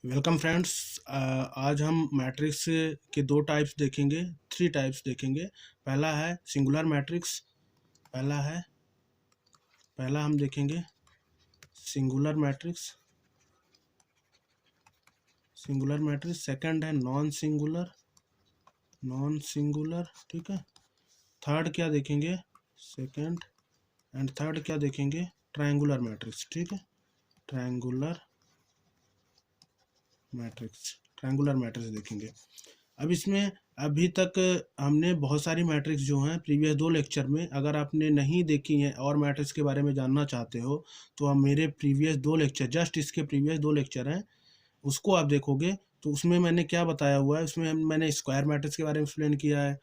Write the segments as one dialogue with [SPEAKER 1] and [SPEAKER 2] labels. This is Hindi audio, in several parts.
[SPEAKER 1] Welcome friends. आज हम मैट्रिक्स के दो टाइप्स देखेंगे, थ्री टाइप्स देखेंगे। पहला है सिंगुलर मैट्रिक्स। पहला हम देखेंगे सिंगुलर मैट्रिक्स। सेकंड है नॉन सिंगुलर। ठीक है। थर्ड क्या देखेंगे, सेकंड एंड थर्ड क्या देखेंगे, ट्रायंगुलर मैट्रिक्स। ठीक है, ट्रायंगुलर मैट्रिक्स देखेंगे। अब इसमें अभी तक हमने बहुत सारी मैट्रिक्स जो हैं प्रीवियस दो लेक्चर में, अगर आपने नहीं देखी हैं और मैट्रिक्स के बारे में जानना चाहते हो तो आप मेरे प्रीवियस दो लेक्चर, जस्ट इसके प्रीवियस दो लेक्चर हैं, उसको आप देखोगे तो उसमें मैंने क्या बताया हुआ है। उसमें मैंने स्क्वायर मैट्रिक्स के बारे में एक्सप्लेन किया है,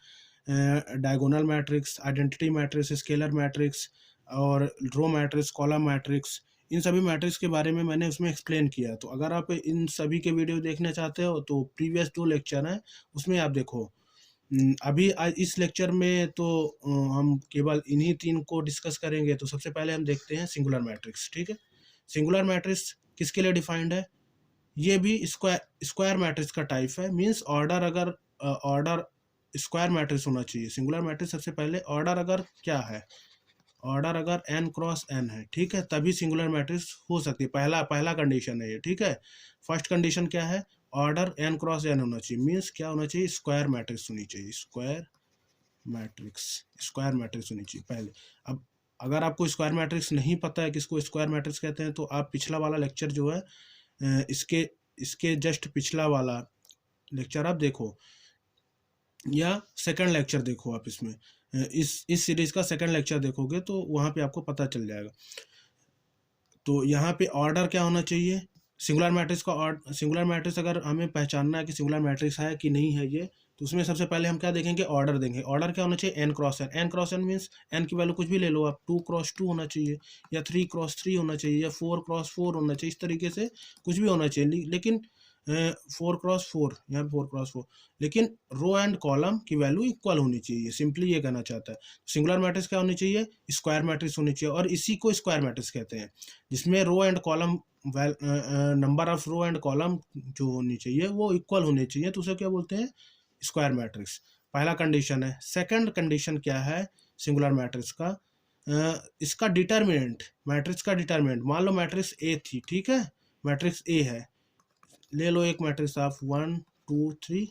[SPEAKER 1] diagonal matrix, identity matrix, scalar matrix और रो मैट्रिक्स, कॉलम मैट्रिक्स, इन सभी मैट्रिक्स के बारे में मैंने उसमें एक्सप्लेन किया है। तो अगर आप इन सभी के वीडियो देखना चाहते हो तो प्रीवियस दो लेक्चर हैं, उसमें आप देखो। अभी आज इस लेक्चर में तो हम केवल इन्हीं तीन को डिस्कस करेंगे। तो सबसे पहले हम देखते हैं सिंगुलर मैट्रिक्स। ठीक है, सिंगुलर मैट्रिक्स किसके लिए डिफाइंड है? ये भी स्क्वायर मैट्रिक्स का टाइप है। मींस ऑर्डर, अगर ऑर्डर स्क्वायर मैट्रिक्स होना चाहिए। सिंगुलर मैट्रिक्स सबसे पहले ऑर्डर अगर क्या है, ऑर्डर अगर n क्रॉस n है, ठीक है, तभी सिंगुलर मैट्रिक्स हो सकती है। पहला कंडीशन है ये। ठीक है, फर्स्ट कंडीशन क्या है, ऑर्डर n क्रॉस n होना चाहिए। मींस क्या होना चाहिए, स्क्वायर मैट्रिक्स होनी चाहिए। स्क्वायर मैट्रिक्स होनी चाहिए पहले। अब अगर आपको स्क्वायर मैट्रिक्स नहीं पता है किसको स्क्वायर मैट्रिक्स कहते हैं, तो आप पिछला वाला लेक्चर जो है, इसके इसके जस्ट पिछला वाला लेक्चर आप देखो, या सेकंड लेक्चर देखो। आप इसमें इस सीरीज का सेकंड लेक्चर देखोगे तो वहाँ पे आपको पता चल जाएगा। तो यहाँ पे ऑर्डर क्या होना चाहिए, सिंगुलर मैट्रिक्स का सिंगुलर मैट्रिक्स अगर हमें पहचानना है कि सिंगुलर मैट्रिक्स है कि नहीं है ये, तो उसमें सबसे पहले हम क्या देखेंगे, ऑर्डर देंगे। ऑर्डर क्या होना चाहिए, n cross n means n की वैल्यू कुछ भी ले लो आप, 2 क्रॉस 2 होना चाहिए, या 3 क्रॉस 3 होना चाहिए, या 4 क्रॉस 4 होना चाहिए। इस तरीके से कुछ भी होना चाहिए, लेकिन 4 क्रॉस 4, यहाँ 4 क्रॉस 4, लेकिन रो एंड कॉलम की वैल्यू इक्वल होनी चाहिए। सिंपली ये कहना चाहता है। सिंगुलर मैट्रिक्स क्या होनी चाहिए, स्क्वायर मैट्रिक्स होनी चाहिए, और इसी को स्क्वायर मैट्रिक्स कहते हैं, जिसमें row and column, number of row and column जो होनी चाहिए वो इक्वल होनी चाहिए। तो उसे क्या बोलते हैं, स्क्वायर मैट्रिक्स। पहला कंडीशन है। सेकंड कंडीशन क्या है सिंगुलर मैट्रिक्स का, इसका डिटर्मिनेंट, मैट्रिक्स का डिटर्मिनेंट। मान लो मैट्रिक्स ए थी, ठीक है, मैट्रिक्स ए है, ले लो एक मैट्रिक्स आप 1 2 3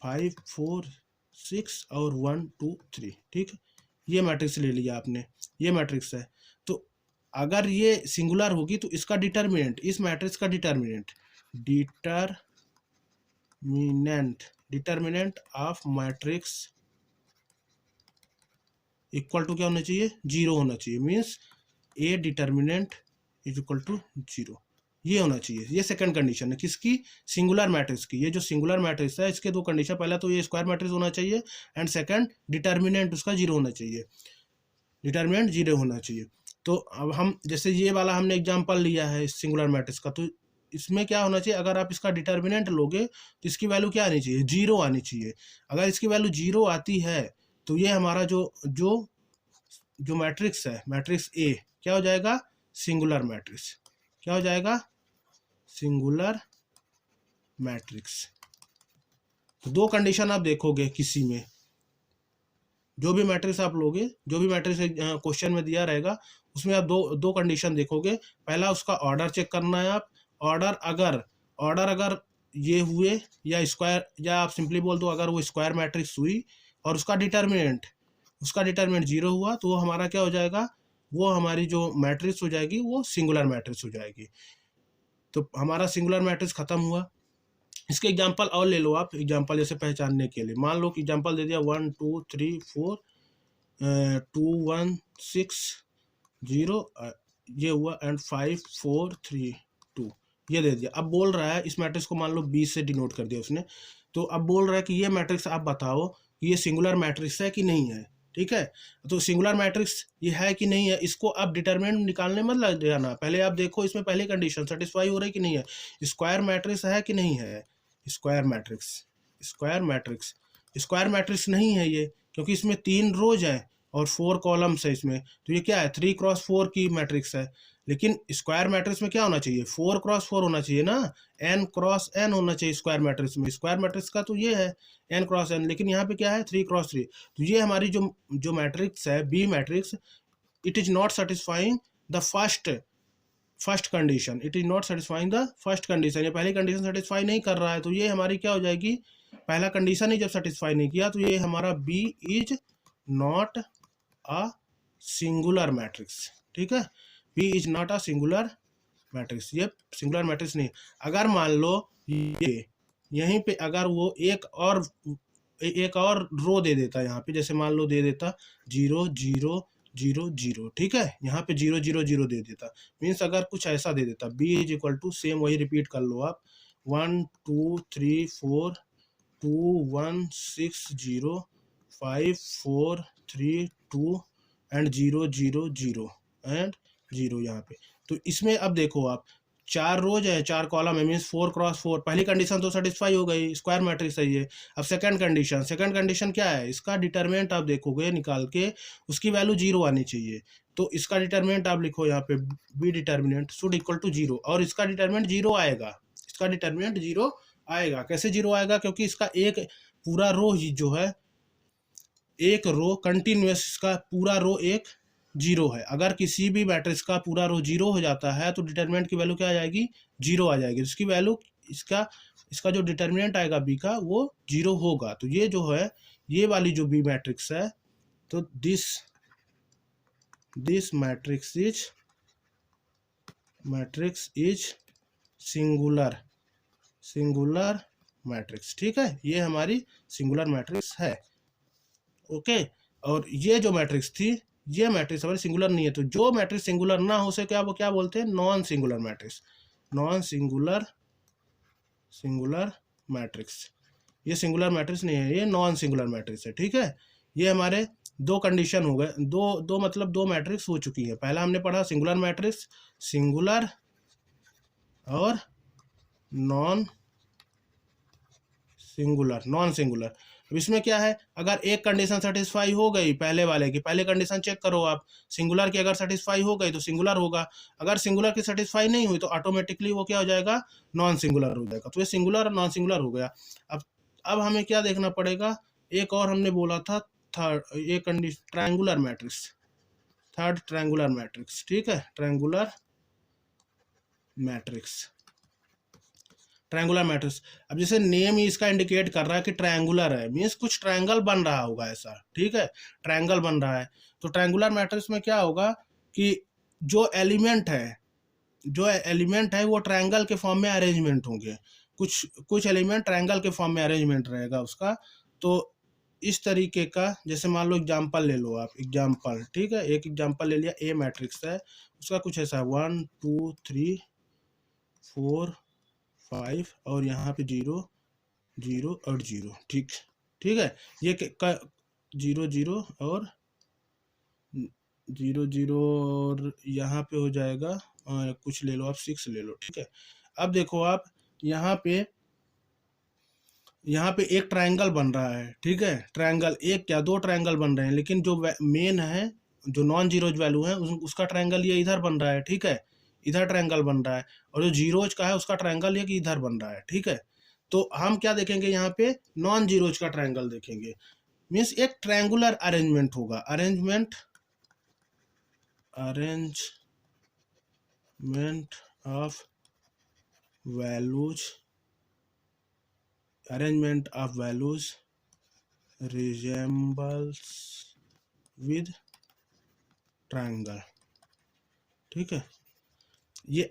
[SPEAKER 1] 5 4 6 और 1 2 3। ठीक है, ये मैट्रिक्स ले लिया आपने, ये मैट्रिक्स है। तो अगर ये सिंगुलर होगी तो इसका डिटर्मिनेंट, इस मैट्रिक्स का determinant of matrix equal to क्या होना चाहिए, 0 होना चाहिए। Means A determinant is equal to 0, ये होना चाहिए। ये सेकंड कंडीशन है किसकी, सिंगुलर मैट्रिक्स की। ये जो सिंगुलर मैट्रिक्स है इसके दो कंडीशन, पहला तो ये स्क्वायर मैट्रिक्स होना चाहिए, एंड सेकंड डिटर्मिनेंट उसका 0 होना चाहिए, डिटर्मिनेंट 0 होना चाहिए। तो अब हम जैसे ये वाला हमने एग्जांपल लिया है सिंगुलर मैट्रिक्स का, तो इसमें क्या होना चाहिए, अगर आप इसका डिटर्मिनेंट लोगे तो इसकी वैल्यू क्या आनी चाहिए, 0 आनी चाहिए। अगर इसकी वैल्यू 0 आती है तो ये हमारा जो जो जो मैट्रिक्स है, मैट्रिक्स ए, क्या हो जाएगा, सिंगुलर मैट्रिक्स। क्या हो जाएगा, सिंगुलर मैट्रिक्स। तो दो कंडीशन आप देखोगे किसी में, जो भी मैट्रिक्स आप लोगे, जो भी मैट्रिक्स क्वेश्चन में दिया रहेगा, उसमें आप दो कंडीशन देखोगे। पहला उसका ऑर्डर चेक करना है आप, ऑर्डर अगर ये हुए, या स्क्वायर, या आप सिंपली बोल दो अगर वो स्क्वायर मैट्रिक्स हुई और उसका डिटर्मिनेंट 0 हुआ, तो वो हमारा क्या हो जाएगा, वो हमारी जो मैट्रिक्स हो जाएगी वो सिंगुलर मैट्रिक्स हो जाएगी। तो हमारा सिंगुलर मैट्रिक्स खत्म हुआ। इसके एग्जांपल और ले लो आप, एग्जांपल जैसे पहचानने के लिए। मान लो कि एग्जांपल दे दिया 1 2 3 4 2 1 6 0, ये हुआ, एंड 5 4 3 2, ये दे दिया। अब बोल रहा है इस मैट्रिक्स को मान लो 20 से डिनोट कर दिया उसने, तो अब बोल रहा है कि ये मैट्रिक्स आप बताओ ये सिंगुलर मैट्रिक्स है कि नहीं है। ठीक है, तो सिंगुलर मैट्रिक्स ये है कि नहीं है, इसको आप डिटरमिनेंट निकालने मत लग जाना। पहले आप देखो इसमें पहली कंडीशन सेटिस्फाई हो रही है कि नहीं है, स्क्वायर मैट्रिक्स है कि नहीं है। स्क्वायर मैट्रिक्स नहीं है ये, क्योंकि इसमें 3 रोज हैं, और 4 कॉलम्स है इसमें, तो ये क्या है 3x4 की मैट्रिक्स है। लेकिन स्क्वायर मैट्रिक्स में क्या होना चाहिए 4x4 होना चाहिए ना, n×n होना चाहिए स्क्वायर मैट्रिक्स में। स्क्वायर मैट्रिक्स का तो ये है n×n, लेकिन यहाँ पे क्या है 3x3। तो ये हमारी जो जो मैट्रिक्स है B matrix, it is not satisfying the first condition, it is not satisfying the first condition, ये पहली कंडीशन सेटिस्फाई नहीं कर रहा है। तो ये हमारी क्या हो जाएगी, पहला कंडीशन ही जब सेटिस्फाई नहीं किया तो ये हमारा B is not a singular matrix. ठीक है, B is not a singular matrix, ये सिंगुलर मैट्रिक्स नहीं। अगर मान लो ये यहीं पे अगर वो एक और रो दे देता यहाँ पे, जैसे मान लो दे देता 0 0 0 0, ठीक है, यहाँ पे 0 0 0 दे देता, मीन्स अगर कुछ ऐसा दे देता B is equal to, same वही रिपीट कर लो आप, 1 2 3 4 2 1 6 0 5 4 3 2 एंड 0 0 0 एंड 0 यहाँ पे। तो इसमें अब देखो आप 4 रोज है 4 कॉलम है, मीन्स 4x4, पहली कंडीशन तो सेटिस्फाई हो गई, स्क्वायर मैट्रिक्स है ये। अब सेकंड कंडीशन क्या है, इसका डिटरमिनेंट आप देखोगे निकाल के, उसकी वैल्यू 0 आनी चाहिए। तो इसका डिटरमिनेंट आप लिखो यहाँ पे, B determinant should equal to 0, और इसका डिटरमिनेंट 0 आएगा, इसका डिटरमिनेंट 0 आएगा। कैसे 0 आएगा, क्योंकि इसका एक पूरा रो जो है, एक रो कंटिन्यूस, इसका पूरा रो एक 0 है। अगर किसी भी मैट्रिक्स का पूरा रो 0 हो जाता है तो डिटरमिनेंट की वैल्यू क्या आ जाएगी, 0 आ जाएगी। इसकी वैल्यू इसका जो डिटरमिनेंट आएगा बी का वो 0 होगा। तो ये जो है ये वाली जो बी मैट्रिक्स है, तो this matrix is singular matrix. ठीक है, ये हमारी सिंगुलर मैट्रिक्स है। ओके, और ये जो मैट्रिक्स थी, ये मैट्रिक्स हमारी सिंगुलर नहीं है। तो जो मैट्रिक्स सिंगुलर ना हो सके वो क्या बोलते हैं, non singular matrix. Non singular matrix, ये सिंगुलर मैट्रिक्स नहीं है, ये नॉन सिंगुलर मैट्रिक्स है। ठीक है, ये हमारे दो कंडीशन हो गए, दो मतलब दो मैट्रिक्स हो चुकी है। पहला हमने पढ़ा सिंगुलर मैट्रिक्स, सिंगुलर और नॉन सिंगुलर। अब इसमें क्या है, अगर एक कंडीशन सेटिस्फाई हो गई पहले वाले की, पहले कंडीशन चेक करो आप, सिंगुलर की अगर सेटिस्फाई हो गई तो सिंगुलर होगा, अगर सिंगुलर की सेटिस्फाई नहीं हुई तो ऑटोमेटिकली वो क्या हो जाएगा, नॉन सिंगुलर हो जाएगा। तो ये सिंगुलर और नॉन सिंगुलर हो गया। अब हमें क्या देखना पड़ेगा, एक और हमने बोला था थर्ड, ये condition triangular matrix, third triangular matrix. ठीक है, ट्रायंगुलर मैट्रिक्स। अब जैसे नेम ही इसका इंडिकेट कर रहा है कि ट्रायंगुलर है, मीन्स कुछ ट्रायंगल बन रहा होगा ऐसा। ठीक है, ट्रायंगल बन रहा है। तो ट्रायंगुलर मैट्रिक्स में क्या होगा कि जो एलिमेंट है वो ट्रायंगल के फॉर्म में अरेंजमेंट होंगे, कुछ एलिमेंट ट्रायंगल के फॉर्म में अरेंजमेंट रहेगा उसका। तो इस तरीके का, जैसे मान लो एग्जाम्पल ले लो आप, एग्जाम्पल, ठीक है, एक एग्जाम्पल ले लिया, ए मैट्रिक्स है, उसका कुछ ऐसा 1 2 3 4 5 और यहाँ पे 0 0 और 0। ठीक है, ये 0 0 और 0 0 और यहाँ पे हो जाएगा कुछ ले लो आप 6 ले लो। ठीक है, अब देखो आप यहाँ पे एक ट्रायंगल बन रहा है। ठीक है, ट्रायंगल एक क्या दो ट्रायंगल बन रहे हैं, लेकिन जो मेन है, जो नॉन जीरोज वैल्यू है, उसका ट्रायंगल ये इधर बन रहा है। ठीक है, इधर ट्रायंगल बन रहा है, और जो जीरोज का है उसका ट्रायंगल ये कि इधर बन रहा है। ठीक है, तो हम क्या देखेंगे यहाँ पे, नॉन जीरोज का ट्रायंगल देखेंगे, मीन्स एक ट्रायंगुलर अरेंजमेंट होगा, arrangement of values resembles with triangle। ठीक है, ये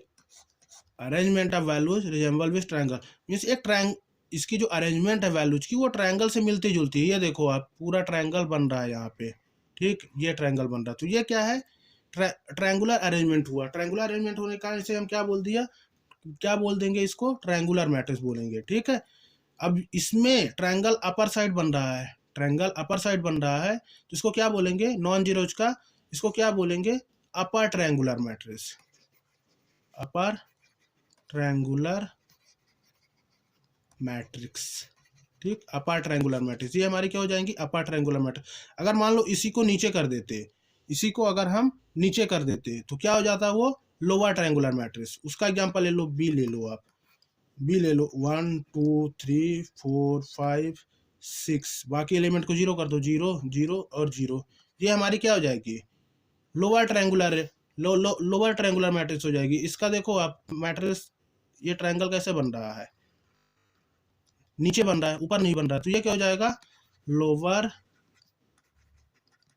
[SPEAKER 1] arrangement of values resemble with triangle, means एक इसकी जो अरेंजमेंट है वैल्यूज की वो ट्रायंगल से मिलती जुलती है। ये देखो आप, पूरा ट्रायंगल बन रहा है यहाँ पे। ठीक, ये ट्रायंगल बन रहा है, तो ये क्या है, ट्रायंगुलर अरेंजमेंट हुआ। ट्रायंगुलर अरेंजमेंट होने के कारण इसे हम क्या बोल देंगे, इसको ट्रायंगुलर मैट्रिक्स बोलेंगे। ठीक है, अब इसमें ट्रायंगल अपर साइड बन रहा है, तो इसको क्या बोलेंगे, नॉन जीरोज का, इसको क्या बोलेंगे, upper triangular matrix, upper triangular matrix. ठीक, अपर ट्रायंगुलर मैट्रिक्स, ये हमारी क्या हो जाएंगी, अपर ट्रायंगुलर मैट्रिक्स। अगर मान लो इसी को नीचे कर देते, इसी को अगर हम नीचे कर देते तो क्या हो जाता है, वो लोअर ट्रायंगुलर मैट्रिक्स। उसका एग्जांपल ले लो, बी ले लो आप, बी ले लो, 1 2 3 4 5 6, बाकी एलिमेंट को जीरो कर दो, 0 0 और 0, ये हमारी क्या हो जाएगी, lower triangular lower triangular matrix हो जाएगी। इसका देखो आप मैट्रिक्स, ये ट्रायंगल कैसे बन रहा है, नीचे बन रहा है, ऊपर नहीं बन रहा है, तो ये क्या हो जाएगा, लोअर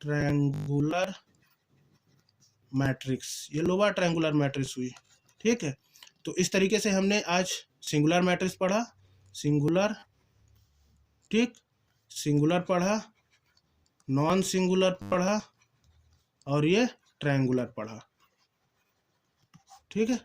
[SPEAKER 1] ट्रायंगुलर मैट्रिक्स, ये लोअर ट्रायंगुलर मैट्रिक्स हुई। ठीक है, तो इस तरीके से हमने आज सिंगुलर मैट्रिक्स पढ़ा, सिंगुलर, ठीक, सिंगुलर पढ़ा, नॉन सिंगुलर पढ़ा और ये ट्रायंगुलर पढ़ा। ठीक है।